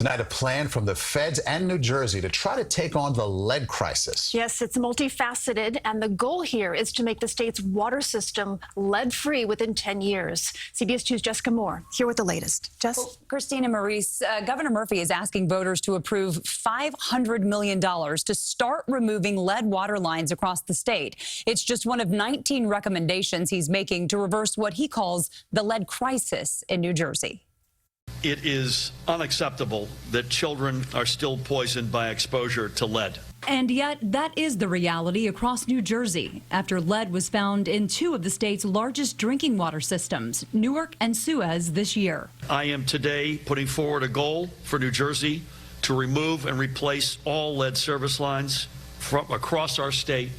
Tonight, a plan from the feds and New Jersey to try to take on the lead crisis. Yes, it's multifaceted, and the goal here is to make the state's water system lead-free within 10 years. CBS 2's Jessica Moore here with the latest. Jess? Well, Christina Maurice, Governor Murphy is asking voters to approve $500 million to start removing lead water lines across the state. It's just one of 19 recommendations he's making to reverse what he calls the lead crisis in New Jersey. It is unacceptable that children are still poisoned by exposure to lead. And yet, that is the reality across New Jersey after lead was found in two of the state's largest drinking water systems, Newark and Suez, this year. I am today putting forward a goal for New Jersey to remove and replace all lead service lines from across our state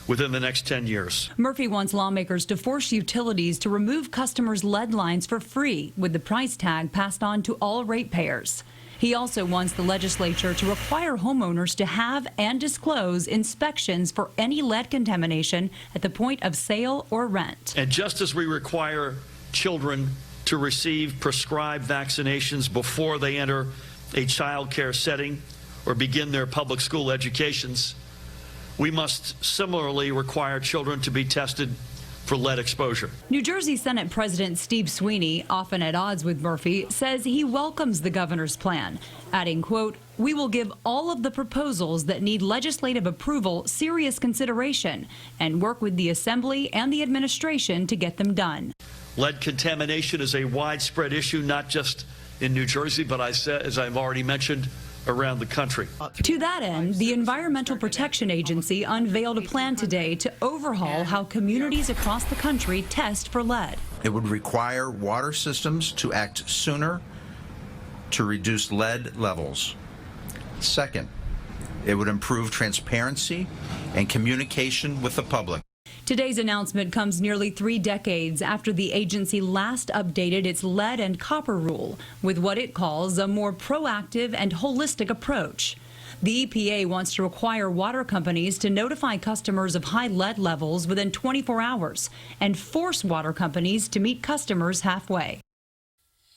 within the next 10 years. Murphy wants lawmakers to force utilities to remove customers' lead lines for free, with the price tag passed on to all ratepayers. He also wants the legislature to require homeowners to have and disclose inspections for any lead contamination at the point of sale or rent. And just as we require children to receive prescribed vaccinations before they enter a child care setting or begin their public school educations, we must similarly require children to be tested for lead exposure. New Jersey Senate President Steve Sweeney, often at odds with Murphy, says he welcomes the governor's plan, adding, quote, "We will give all of the proposals that need legislative approval serious consideration and work with the Assembly and the administration to get them done." Lead contamination is a widespread issue, not just in New Jersey, but as I've already mentioned, around the country. To that end, the Environmental Protection Agency unveiled a plan today to overhaul how communities across the country test for lead. It would require water systems to act sooner to reduce lead levels. Second, it would improve transparency and communication with the public. Today's announcement comes nearly 3 decades after the agency last updated its lead and copper rule with what it calls a more proactive and holistic approach. The EPA wants to require water companies to notify customers of high lead levels within 24 hours and force water companies to meet customers halfway.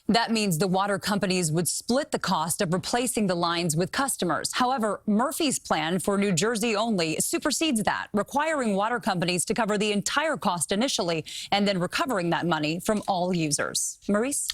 That means the water companies would split the cost of replacing the lines with customers. However, Murphy's plan for New Jersey only supersedes that, requiring water companies to cover the entire cost initially and then recovering that money from all users. Maurice?